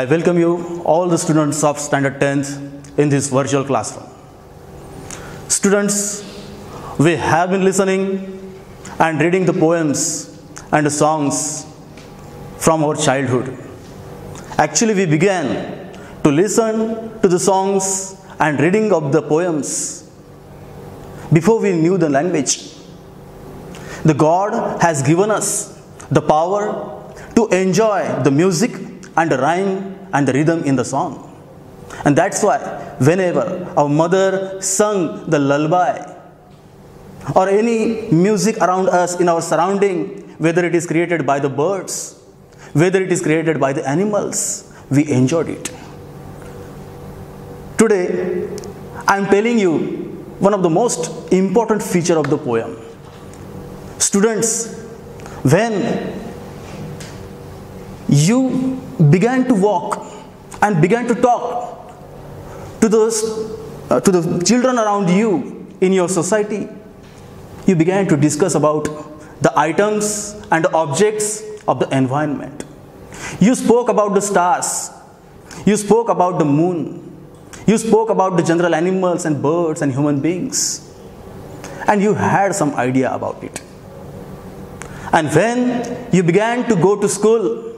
I welcome you, all the students of Standard 10th, in this virtual classroom. Students, we have been listening and reading the poems and the songs from our childhood. Actually, we began to listen to the songs and reading of the poems before we knew the language. The God has given us the power to enjoy the music and the rhyme and the rhythm in the song. And that's why whenever our mother sung the lullaby or any music around us in our surrounding, whether it is created by the birds, whether it is created by the animals, we enjoyed it. Today, I am telling you one of the most important feature of the poem. Students, when you began to walk and began to talk to the children around you in your society, you began to discuss about the items and the objects of the environment. You spoke about the stars. You spoke about the moon. You spoke about the general animals and birds and human beings. And you had some idea about it. And when you began to go to school,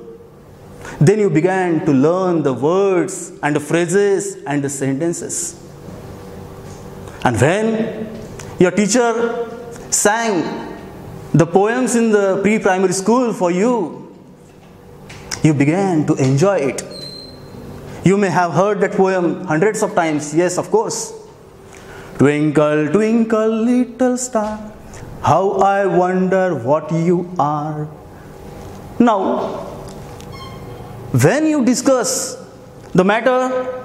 then you began to learn the words and the phrases and the sentences. And when your teacher sang the poems in the pre-primary school for you, you began to enjoy it. You may have heard that poem hundreds of times. Yes, of course. Twinkle, twinkle, little star, how I wonder what you are. Now, when you discuss the matter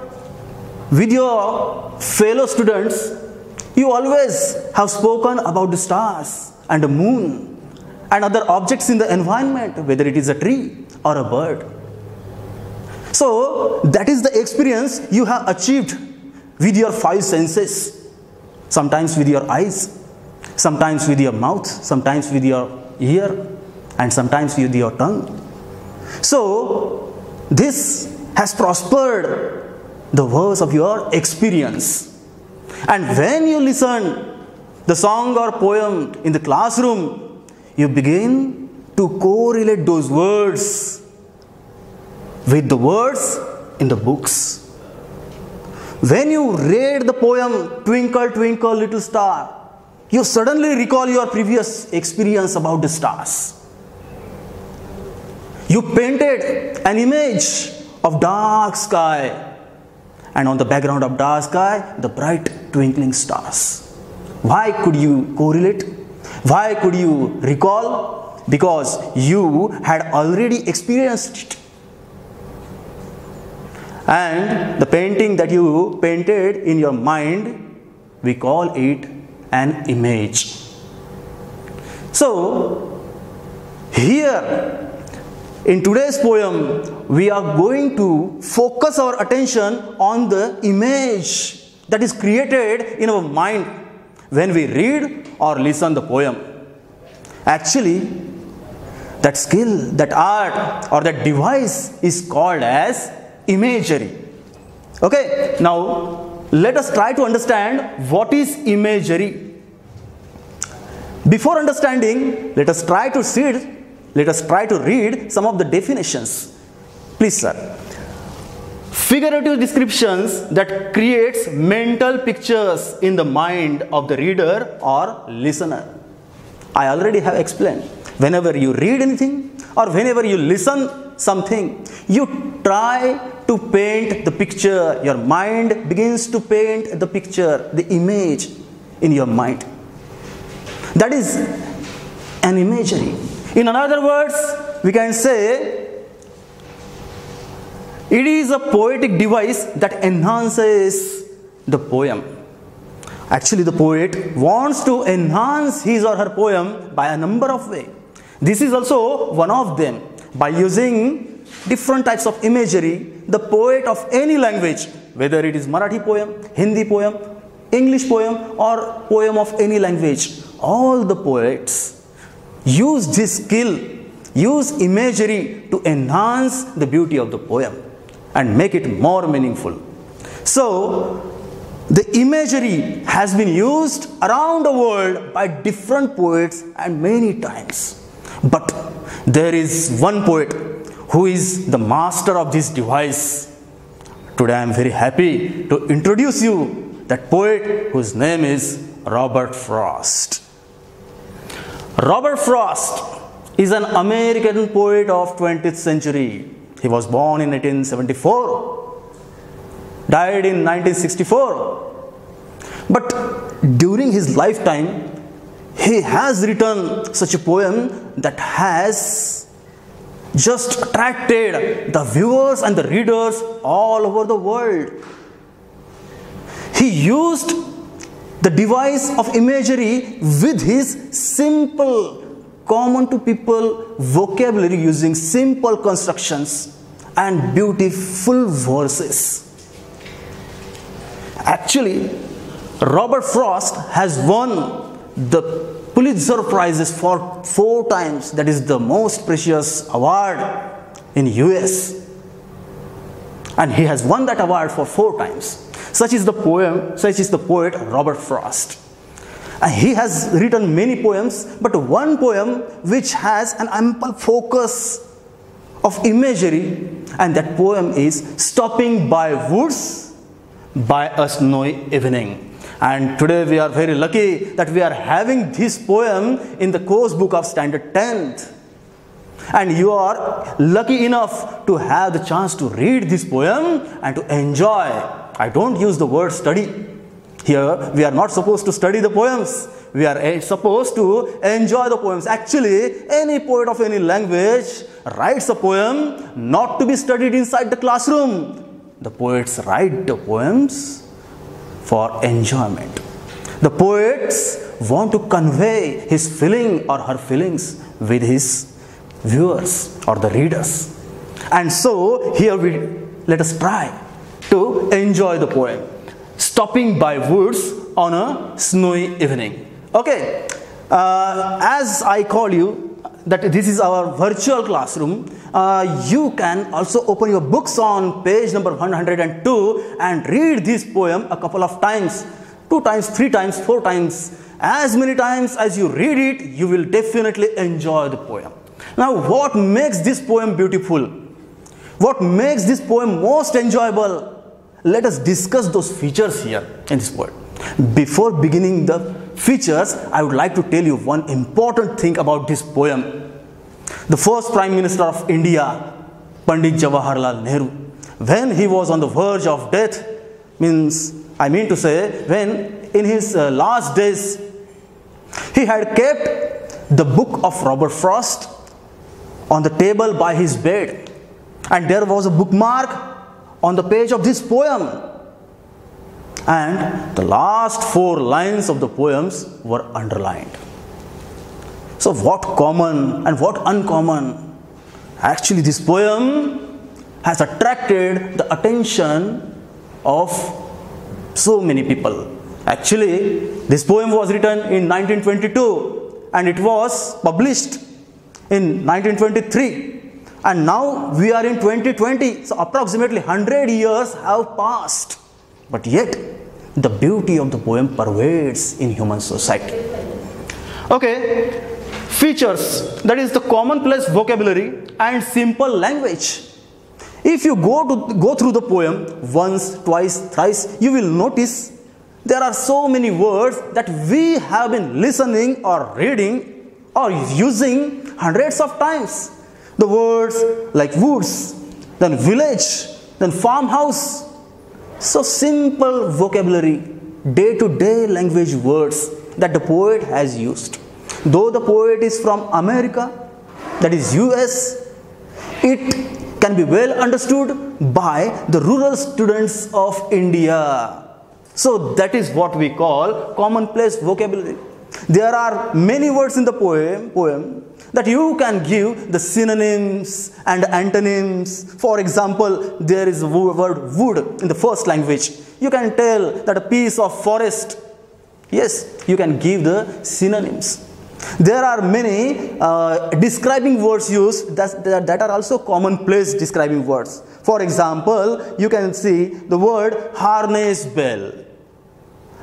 with your fellow students, you always have spoken about the stars and the moon and other objects in the environment, whether it is a tree or a bird. So, that is the experience you have achieved with your five senses. Sometimes with your eyes, sometimes with your mouth, sometimes with your ear, and sometimes with your tongue. So, this has prospered the words of your experience. And when you listen the song or poem in the classroom, you begin to correlate those words with the words in the books. When you read the poem Twinkle, Twinkle, Little Star, you suddenly recall your previous experience about the stars. You painted an image of dark sky, and on the background of dark sky, the bright twinkling stars. Why could you correlate? Why could you recall? Because you had already experienced it. And the painting that you painted in your mind, we call it an image. So, here in today's poem, we are going to focus our attention on the image that is created in our mind when we read or listen the poem. Actually, that skill, that art or that device is called as imagery. Okay, now let us try to understand what is imagery. Before understanding, let us try to read some of the definitions. Please, sir. Figurative descriptions that creates mental pictures in the mind of the reader or listener. I already have explained. Whenever you read anything or whenever you listen something, you try to paint the picture. Your mind begins to paint the picture, the image in your mind. That is an imagery. In other words, we can say it is a poetic device that enhances the poem. Actually, the poet wants to enhance his or her poem by a number of ways. This is also one of them. By using different types of imagery, the poet of any language, whether it is Marathi poem, Hindi poem, English poem, or poem of any language, all the poets use this skill, use imagery to enhance the beauty of the poem. and make it more meaningful. So, the imagery has been used around the world by different poets and many times. But there is one poet who is the master of this device. Today I am very happy to introduce you that poet whose name is Robert Frost. Robert Frost is an American poet of 20th century. He was born in 1874. Died in 1964. But during his lifetime, he has written such a poem that has just attracted the viewers and the readers all over the world. He used the device of imagery with his simple, common to people vocabulary, using simple constructions and beautiful verses. Actually, Robert Frost has won the Pulitzer Prizes for 4 times. That is the most precious award in US. And he has won that award for 4 times. Such is the poet Robert Frost. And he has written many poems, but one poem which has an ample focus of imagery, and that poem is Stopping by Woods by a Snowy Evening. And today we are very lucky that we are having this poem in the course book of Standard 10th. And you are lucky enough to have the chance to read this poem and to enjoy. I don't use the word study. Here we are not supposed to study the poems. We are supposed to enjoy the poems. Actually, any poet of any language writes a poem not to be studied inside the classroom. The poets write the poems for enjoyment. The poets want to convey his feeling or her feelings with his viewers or the readers. And so here let us try to enjoy the poem. Stopping by Woods on a Snowy Evening. Okay, as I call you that this is our virtual classroom, you can also open your books on page number 102 and read this poem a couple of times, 2 times, 3 times, 4 times. As many times as you read it, you will definitely enjoy the poem. Now, what makes this poem beautiful? What makes this poem most enjoyable? Let us discuss those features here in this poem. Before beginning the features, I would like to tell you one important thing about this poem. The first Prime Minister of India, Pandit Jawaharlal Nehru, when he was on the verge of death, when in his last days, he had kept the book of Robert Frost on the table by his bed, and there was a bookmark on the page of this poem, and the last 4 lines of the poems were underlined. So what common and what uncommon? Actually, this poem has attracted the attention of so many people. Actually, this poem was written in 1922 and it was published in 1923. And now we are in 2020, so approximately 100 years have passed. But yet, the beauty of the poem pervades in human society. Okay, features, that is the commonplace vocabulary and simple language. If you go through the poem once, twice, thrice, you will notice there are so many words that we have been listening or reading or using hundreds of times. The words like woods, then village, then farmhouse. So simple vocabulary, day-to-day language words that the poet has used. Though the poet is from America, that is US, it can be well understood by the rural students of India. So that is what we call commonplace vocabulary. There are many words in the poem that you can give the synonyms and antonyms. For example, there is the word wood in the first language. You can tell that a piece of forest. Yes, you can give the synonyms. There are many describing words used that are also commonplace describing words. For example, you can see the word harness bell.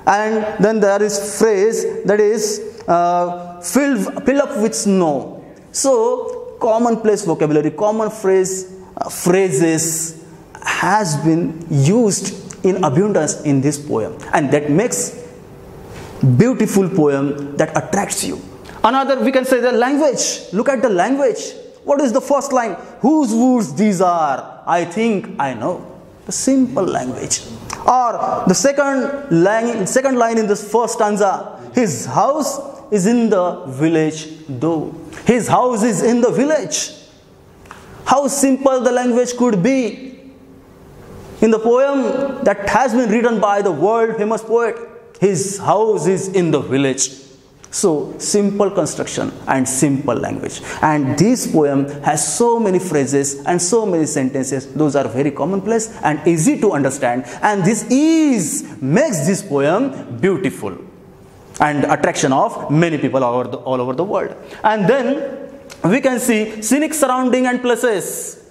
And then there is phrase that is fill up with snow. So commonplace vocabulary, common phrases has been used in abundance in this poem, and that makes beautiful poem that attracts you. Another, we can say the language. Look at the language. What is the first line? Whose words these are? I think I know. The simple language. Or the second line in this first stanza. His house is in the village though. His house is in the village. How simple the language could be. In the poem that has been written by the world famous poet, his house is in the village. So simple construction and simple language. And this poem has so many phrases and so many sentences. Those are very commonplace and easy to understand. And this ease makes this poem beautiful and attraction of many people all over the world. And then we can see scenic surrounding and places.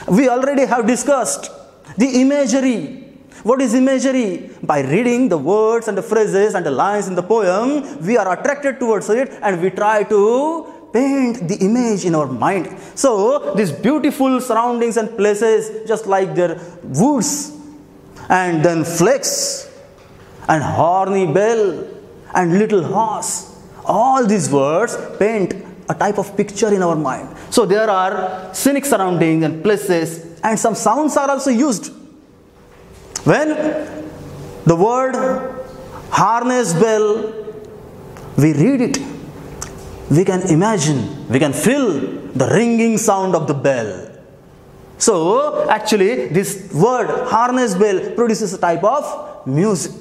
We already have discussed the imagery. What is imagery? By reading the words and the phrases and the lines in the poem, we are attracted towards it and we try to paint the image in our mind. So these beautiful surroundings and places, just like their woods, and then flax and horny bell and little horse, all these words paint a type of picture in our mind. So there are scenic surroundings and places, and some sounds are also used. When the word harness bell, we read it, we can imagine, we can feel the ringing sound of the bell. So actually this word harness bell produces a type of music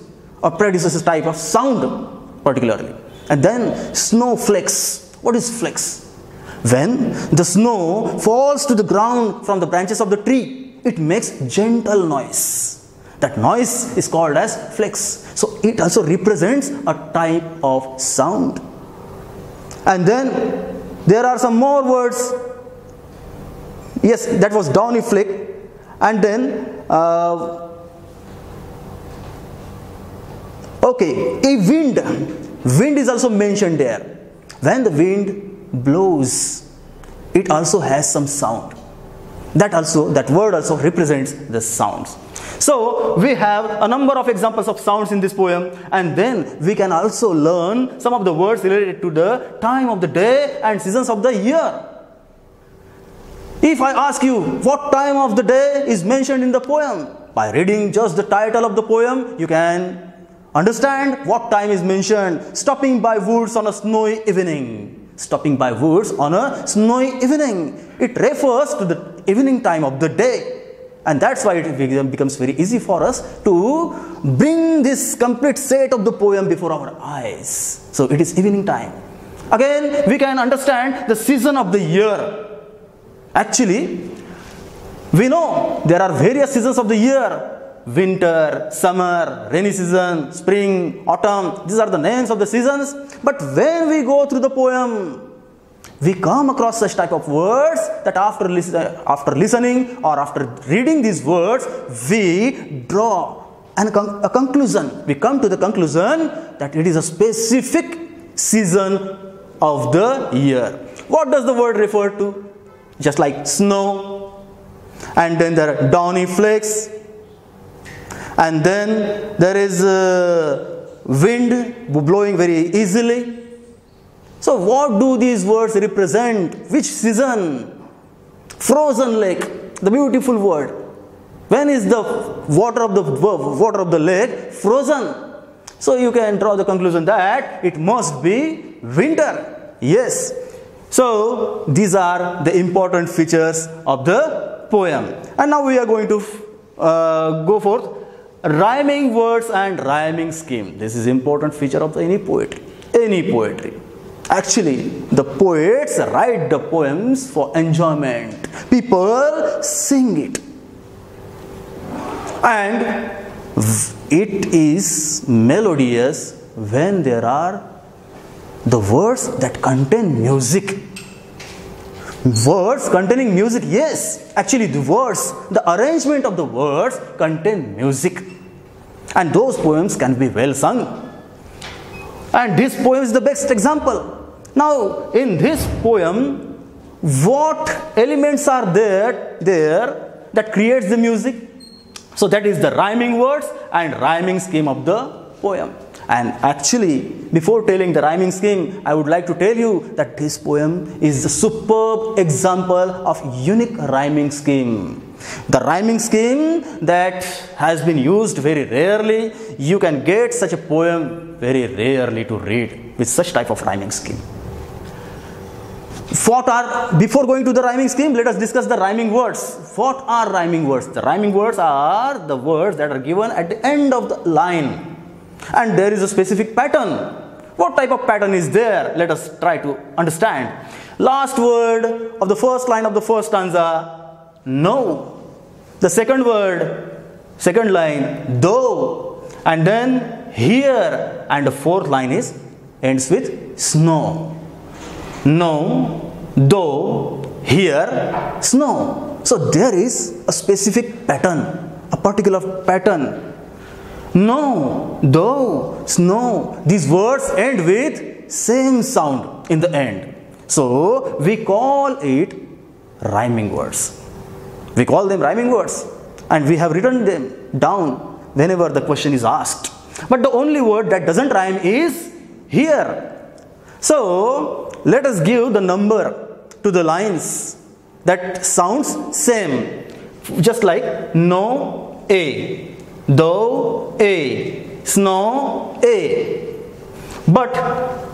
or produces a type of sound particularly. And then snowflakes. What is flakes? When the snow falls to the ground from the branches of the tree, it makes gentle noise. That noise is called as flakes. So it also represents a type of sound. And then there are some more words. Yes, that was downy flake. And then a wind. Wind is also mentioned there. When the wind blows, it also has some sound. That word also represents the sounds. So we have a number of examples of sounds in this poem, and then we can also learn some of the words related to the time of the day and seasons of the year. If I ask you what time of the day is mentioned in the poem, by reading just the title of the poem, you can understand what time is mentioned. Stopping by woods on a snowy evening. Stopping by woods on a snowy evening. It refers to the evening time of the day. And that's why it becomes very easy for us to bring this complete set of the poem before our eyes. So it is evening time. Again, we can understand the season of the year. Actually, we know there are various seasons of the year. Winter, summer, rainy season, spring, autumn. These are the names of the seasons. But when we go through the poem, we come across such type of words that after listening or after reading these words, we draw a conclusion. We come to the conclusion that it is a specific season of the year. What does the word refer to? Just like snow, and then there are downy flakes, and then there is wind blowing very easily. So what do these words represent? Which season? Frozen lake, the beautiful word. When is the water of the lake frozen? So you can draw the conclusion that it must be winter. Yes. So these are the important features of the poem. And now we are going to go for rhyming words and rhyming scheme. This is important feature of any poetry. Any poetry. Actually, the poets write the poems for enjoyment. People sing it. And it is melodious when there are the words that contain music. Words containing music, yes. Actually, the words, the arrangement of the words contain music. And those poems can be well sung. And this poem is the best example. Now, in this poem, what elements are there that creates the music? So that is the rhyming words and rhyming scheme of the poem. And actually, before telling the rhyming scheme, I would like to tell you that this poem is a superb example of unique rhyming scheme. The rhyming scheme that has been used very rarely. You can get such a poem very rarely to read with such type of rhyming scheme. Before going to the rhyming scheme, let us discuss the rhyming words. What are rhyming words? The rhyming words are the words that are given at the end of the line. And there is a specific pattern. What type of pattern is there? Let us try to understand. Last word of the first line of the first stanza, no. The second word, second line, though. And then here, and the fourth line ends with snow. No, though, here, snow. So there is a specific pattern, a particular pattern. No, though, snow. These words end with same sound in the end. So we call it rhyming words. We call them rhyming words. And we have written them down whenever the question is asked. But the only word that doesn't rhyme is here. So let us give the number to the lines that sounds same. Just like no, a. Though, a. Snow, a. But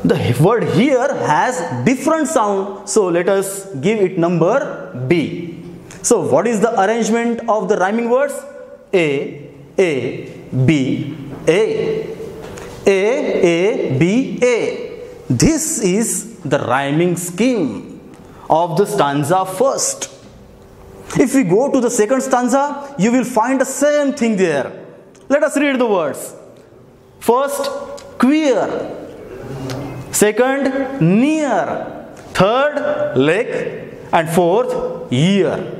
the word here has different sound. So let us give it number B. So what is the arrangement of the rhyming words? A, B, A. A, B, A. This is the rhyming scheme of the stanza first. If we go to the second stanza, you will find the same thing there. Let us read the words. First, queer. Second, near. Third, lake. And fourth, year.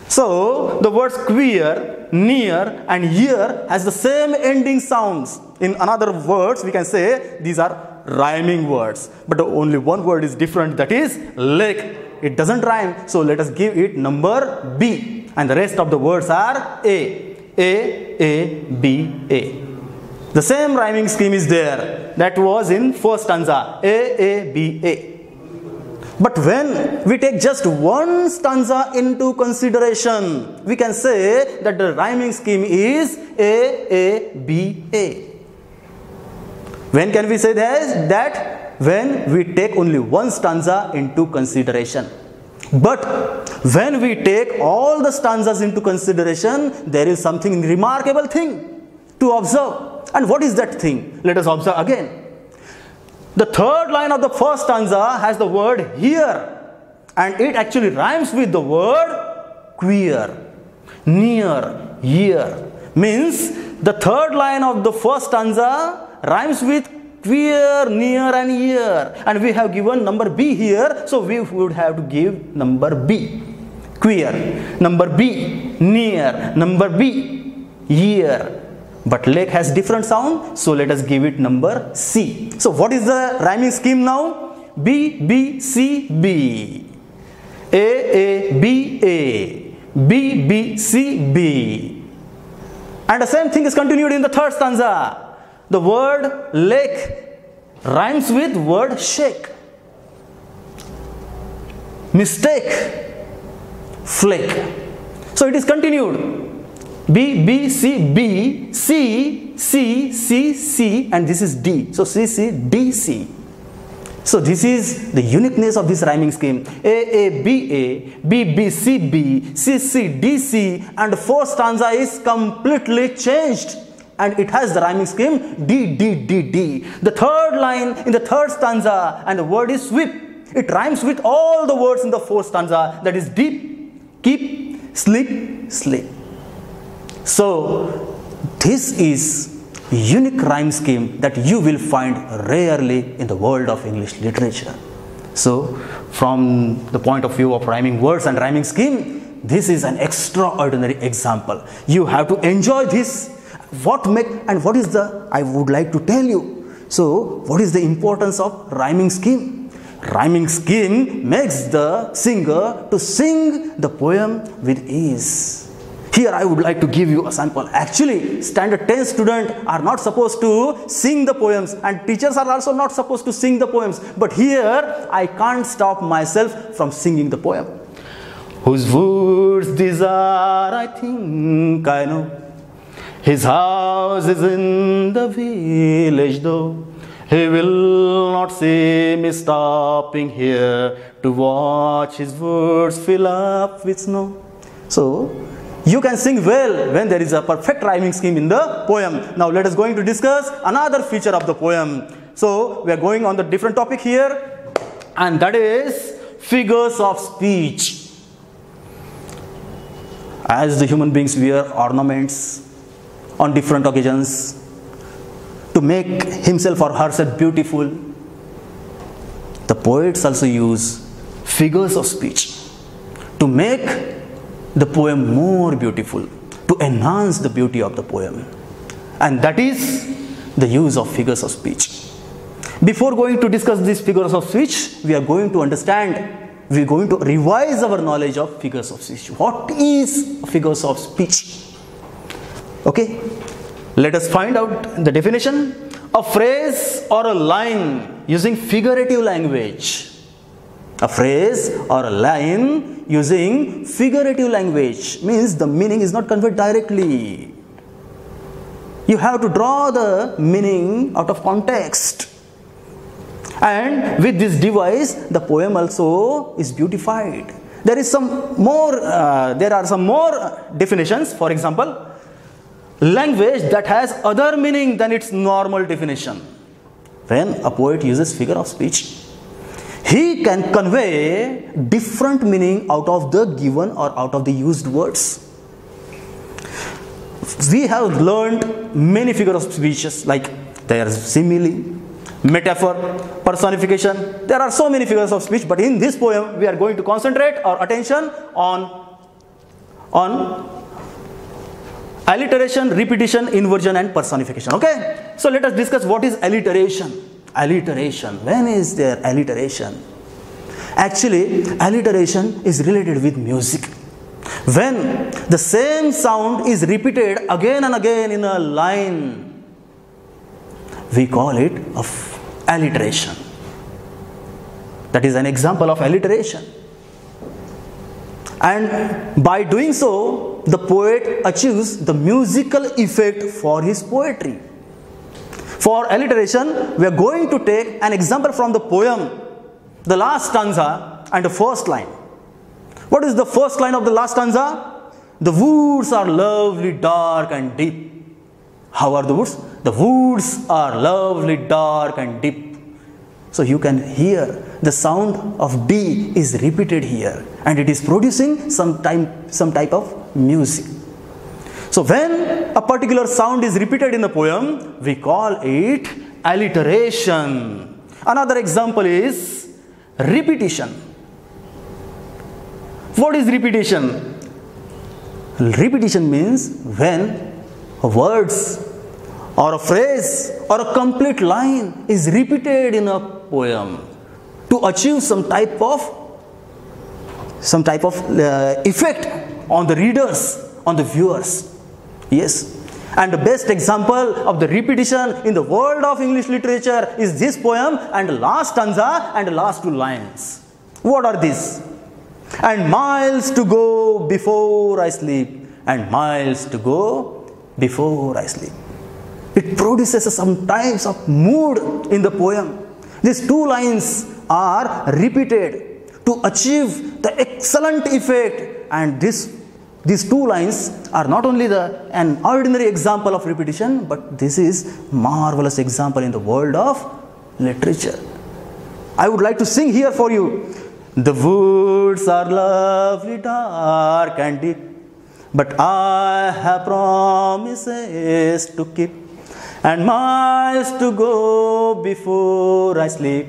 So, the words queer, near and year has the same ending sounds. In other words, we can say these are rhyming words. But only one word is different, that is lake. It doesn't rhyme, so let us give it number B. And the rest of the words are A, B, A. The same rhyming scheme is there that was in first stanza, A, B, A. But when we take just one stanza into consideration, we can say that the rhyming scheme is A, B, A. When can we say that? When we take only one stanza into consideration. But when we take all the stanzas into consideration, there is something remarkable thing to observe. And what is that thing? Let us observe again. The third line of the first stanza has the word here, and it actually rhymes with the word queer, near, year. Means the third line of the first stanza rhymes with queer, near and year, and we have given number B here, so we would have to give number B. Queer, number B, near, number B, year. But lake has different sound, so let us give it number C. So what is the rhyming scheme now? B, B, C, B. A, B, A. B, B, C, B. And the same thing is continued in the third stanza. The word lake rhymes with word shake. Mistake, flake. So it is continued. B, B, C, B, C, C, C, C, and this is D. So C, C, D, C. So this is the uniqueness of this rhyming scheme. A, B, B, C, B, C, C, D, C, and the fourth stanza is completely changed. And it has the rhyming scheme D, D, D, D. The third line in the third stanza, and the word is sweep. It rhymes with all the words in the fourth stanza, that is deep, keep, sleep, sleep. So this is a unique rhyme scheme that you will find rarely in the world of English literature. So, from the point of view of rhyming words and rhyming scheme, this is an extraordinary example. You have to enjoy this. What is the, I would like to tell you. So, what is the importance of rhyming scheme? Rhyming scheme makes the singer to sing the poem with ease. Here I would like to give you a sample. Actually, standard 10 students are not supposed to sing the poems, and teachers are also not supposed to sing the poems. But here I can't stop myself from singing the poem. Whose words these are, I think I know. His house is in the village though. He will not see me stopping here to watch his words fill up with snow. So, you can sing well when there is a perfect rhyming scheme in the poem. Now let us going to discuss another feature of the poem. So we are going on the different topic here, and that is figures of speech. As the human beings wear ornaments on different occasions to make himself or herself beautiful, the poets also use figures of speech to make the poem more beautiful, to enhance the beauty of the poem. And that is the use of figures of speech. Before going to discuss these figures of speech, we are going to understand, we are going to revise our knowledge of figures of speech. What is figures of speech? Okay, let us find out the definition. A phrase or a line using figurative language. A phrase or a line using figurative language means the meaning is not conveyed directly. You have to draw the meaning out of context. And with this device, the poem also is beautified. There are some more definitions. For example, language that has other meaning than its normal definition. When a poet uses figure of speech, he can convey different meaning out of the given or out of the used words. We have learned many figures of speeches, like there is simile, metaphor, personification. There are so many figures of speech, but in this poem we are going to concentrate our attention on alliteration, repetition, inversion and personification. Okay? So let us discuss what is alliteration. Alliteration. When is there alliteration? Actually, alliteration is related with music. When the same sound is repeated again and again in a line, we call it alliteration. That is an example of alliteration. And by doing so, the poet achieves the musical effect for his poetry. For alliteration, we are going to take an example from the poem, the last stanza and the first line. What is the first line of the last stanza? The woods are lovely, dark and deep. How are the woods? The woods are lovely, dark and deep. So you can hear the sound of D is repeated here, and it is producing some type of music. So when a particular sound is repeated in the poem, we call it alliteration. Another example is repetition. What is repetition? Repetition means when words or a phrase or a complete line is repeated in a poem to achieve some type of effect on the readers, on the viewers. Yes. And the best example of the repetition in the world of English literature is this poem and the last stanza and the last two lines. What are these? And miles to go before I sleep, and miles to go before I sleep. It produces some types of mood in the poem. These two lines are repeated to achieve the excellent effect, and these two lines are not only an ordinary example of repetition, but this is marvelous example in the world of literature. I would like to sing here for you. The woods are lovely, dark and deep, but I have promises to keep, and miles to go before I sleep,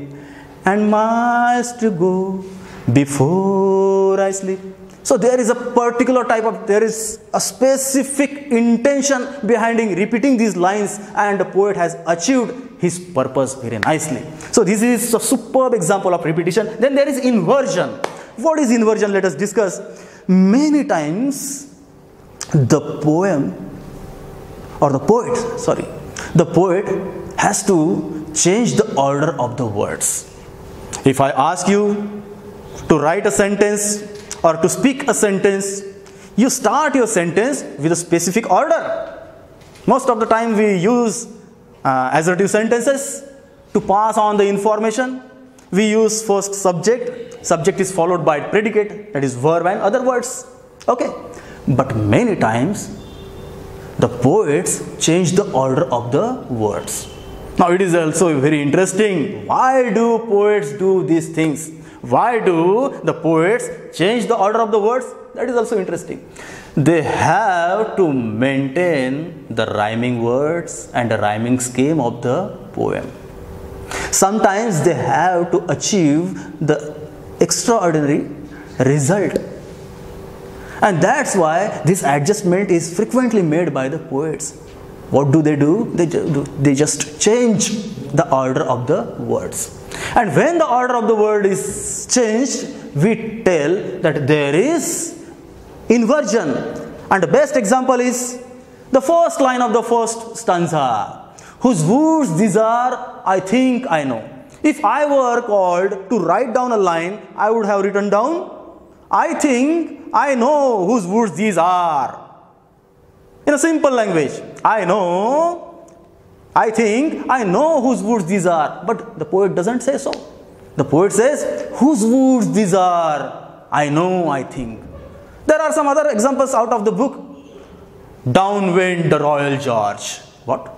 and miles to go before I sleep. So there is a particular type of, there is a specific intention behind repeating these lines, and the poet has achieved his purpose very nicely. So this is a superb example of repetition. Then there is inversion. What is inversion? Let us discuss. Many times the poet has to change the order of the words. If I ask you to write a sentence or to speak a sentence, you start your sentence with a specific order. Most of the time we use assertive sentences to pass on the information. We use first subject. Subject is followed by predicate, that is verb and other words. Okay. But many times the poets change the order of the words. Now it is also very interesting. Why do poets do these things? Why do the poets change the order of the words? That is also interesting. They have to maintain the rhyming words and the rhyming scheme of the poem. Sometimes they have to achieve the extraordinary result. And that's why this adjustment is frequently made by the poets. What do? They just change the order of the words. And when the order of the word is changed, we tell that there is inversion. And the best example is the first line of the first stanza. Whose words these are, I think I know. If I were called to write down a line, I would have written down, I think I know whose words these are. In a simple language, I think I know whose words these are. But the poet doesn't say so. The poet says, whose words these are, I know, I think. There are some other examples out of the book. Down went the Royal George. What?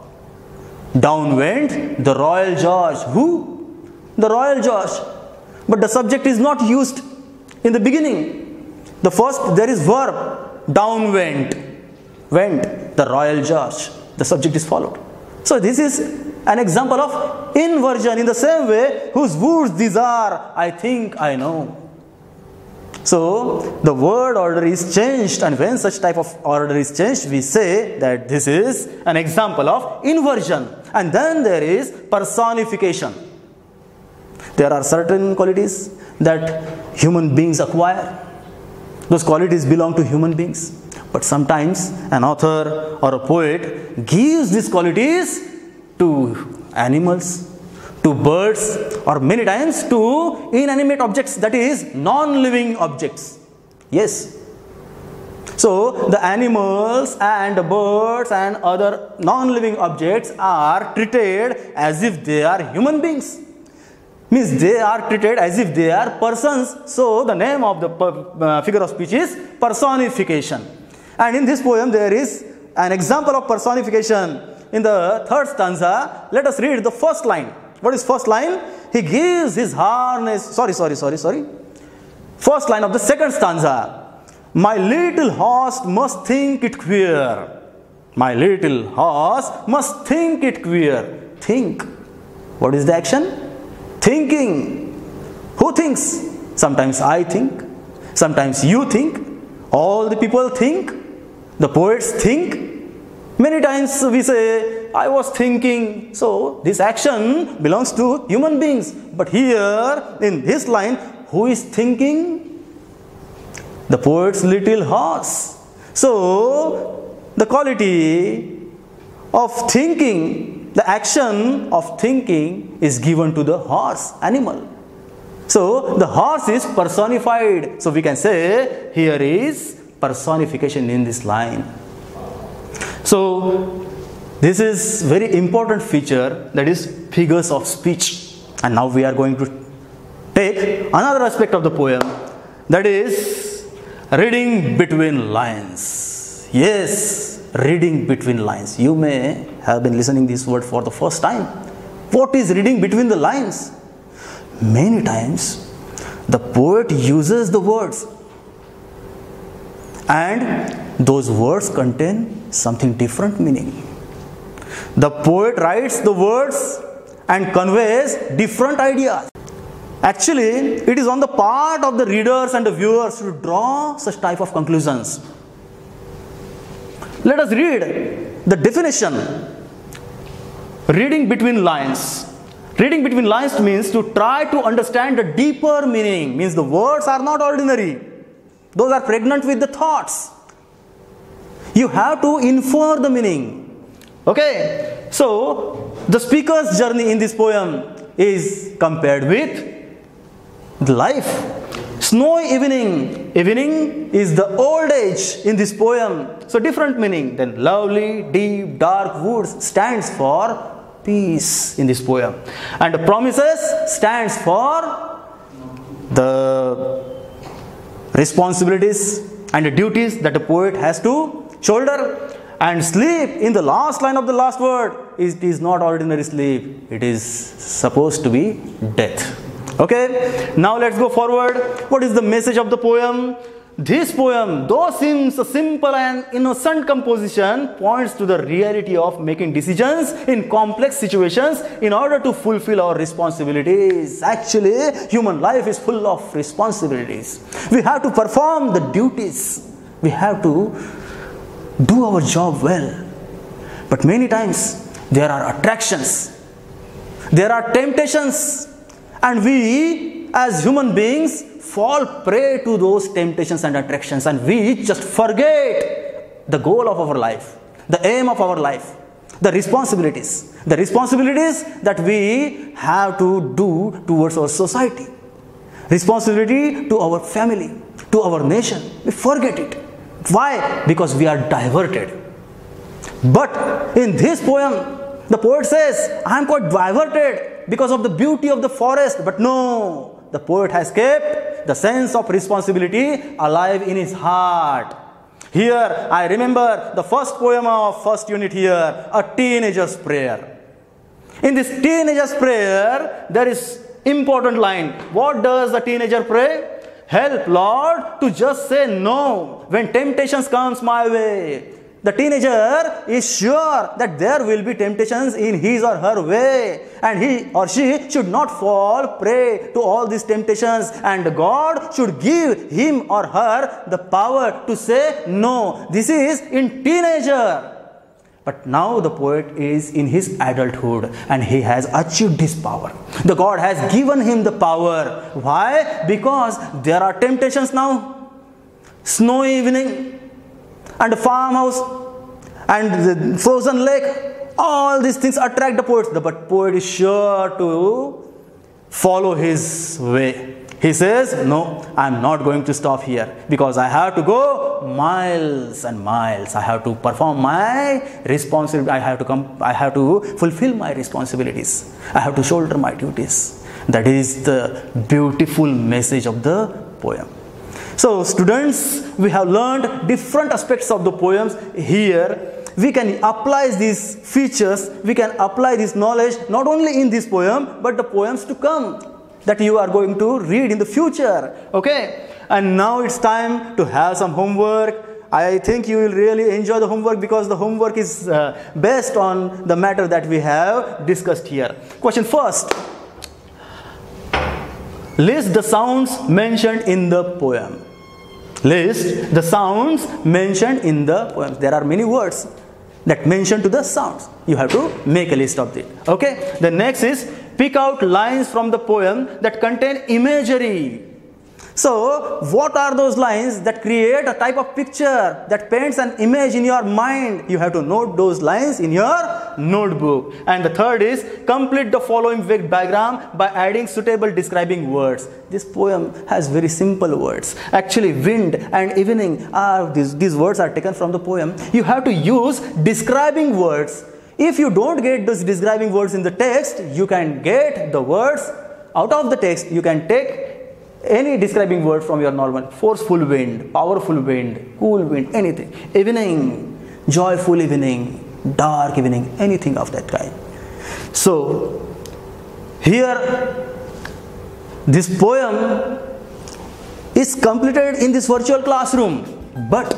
Down went the Royal George. Who? The Royal George. But the subject is not used in the beginning. The first, there is verb. Down went. Went the Royal George. The subject is followed. So this is an example of inversion. In the same way, whose words these are, I think I know. So the word order is changed, and when such type of order is changed, we say that this is an example of inversion. And then there is personification. There are certain qualities that human beings acquire. Those qualities belong to human beings. But sometimes an author or a poet gives these qualities to animals, to birds, or many times to inanimate objects, that is non-living objects. Yes. So the animals and the birds and other non-living objects are treated as if they are human beings. Means they are treated as if they are persons. So the name of the figure of speech is personification. And in this poem there is an example of personification. In the third stanza, let us read the first line. What is first line? He gives his harness. First line of the second stanza. My little horse must think it queer. My little horse must think it queer. Think. What is the action? Thinking. Who thinks? Sometimes I think. Sometimes you think. All the people think. The poets think. Many times we say, I was thinking. So this action belongs to human beings. But here in this line, who is thinking? The poet's little horse. So the quality of thinking, the action of thinking is given to the horse, animal. So the horse is personified. So we can say here is personification in this line. So this is very important feature, that is figures of speech. And now we are going to take another aspect of the poem, that is reading between lines. Yes, reading between lines. You may have been listening this word for the first time. What is reading between the lines? Many times the poet uses the words, and those words contain something different meaning. The poet writes the words and conveys different ideas. Actually, it is on the part of the readers and the viewers to draw such type of conclusions. Let us read the definition. Reading between lines. Reading between lines means to try to understand the deeper meaning. Means the words are not ordinary. Those are pregnant with the thoughts. You have to infer the meaning. Okay. So, the speaker's journey in this poem is compared with the life. Snowy evening. Evening is the old age in this poem. So different meaning. Then lovely, deep, dark woods stands for peace in this poem. And the promises stands for the responsibilities and the duties that the poet has to shoulder. And sleep in the last line of the last word, it is not ordinary sleep. It is supposed to be death. Okay, now let's go forward. What is the message of the poem? This poem, though seems a simple and innocent composition, points to the reality of making decisions in complex situations in order to fulfill our responsibilities. Actually, human life is full of responsibilities. We have to perform the duties. We have to do our job well. But many times, there are attractions. There are temptations. And we, as human beings, fall prey to those temptations and attractions, and we just forget the goal of our life, the aim of our life, the responsibilities that we have to do towards our society, responsibility to our family, to our nation. We forget it. Why? Because we are diverted. But in this poem, the poet says, I am quite diverted because of the beauty of the forest. But no, the poet has kept the sense of responsibility alive in his heart. Here, I remember the first poem of first unit here, A Teenager's Prayer. In this teenager's prayer, there is important line. What does a teenager pray? Help, Lord, to just say no when temptations comes my way. The teenager is sure that there will be temptations in his or her way, and he or she should not fall prey to all these temptations, and God should give him or her the power to say no. This is in teenager. But now the poet is in his adulthood and he has achieved his power. The God has given him the power. Why? Because there are temptations now. Snowy evening and a farmhouse and the frozen lake. All these things attract the poet. But poet is sure to follow his way. He says, no, I am not going to stop here because I have to go miles and miles. I have to perform my responsibility. I have to fulfill my responsibilities. I have to shoulder my duties. That is the beautiful message of the poem. So students, we have learned different aspects of the poems here. We can apply these features, we can apply this knowledge not only in this poem, but the poems to come that you are going to read in the future. Okay? And now it's time to have some homework. I think you will really enjoy the homework because the homework is based on the matter that we have discussed here. Question first. List the sounds mentioned in the poem. List the sounds mentioned in the poem. There are many words that mention to the sounds. You have to make a list of it. Okay? The next is pick out lines from the poem that contain imagery. So, what are those lines that create a type of picture that paints an image in your mind? You have to note those lines in your notebook. And the third is complete the following Venn diagram by adding suitable describing words. This poem has very simple words. Actually, wind and evening are these words are taken from the poem. You have to use describing words. If you don't get those describing words in the text, you can get the words out of the text. You can take any describing word from your normal. Forceful wind, powerful wind, cool wind, anything. Evening, joyful evening, dark evening, anything of that kind. So, here, this poem is completed in this virtual classroom. But,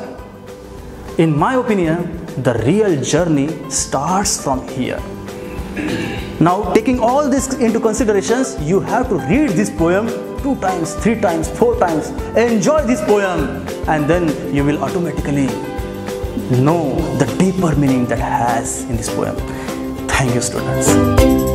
in my opinion, the real journey starts from here. Now, taking all this into considerations, you have to read this poem 2 times, 3 times, 4 times. Enjoy this poem, and then you will automatically know the deeper meaning that has in this poem. Thank you, students.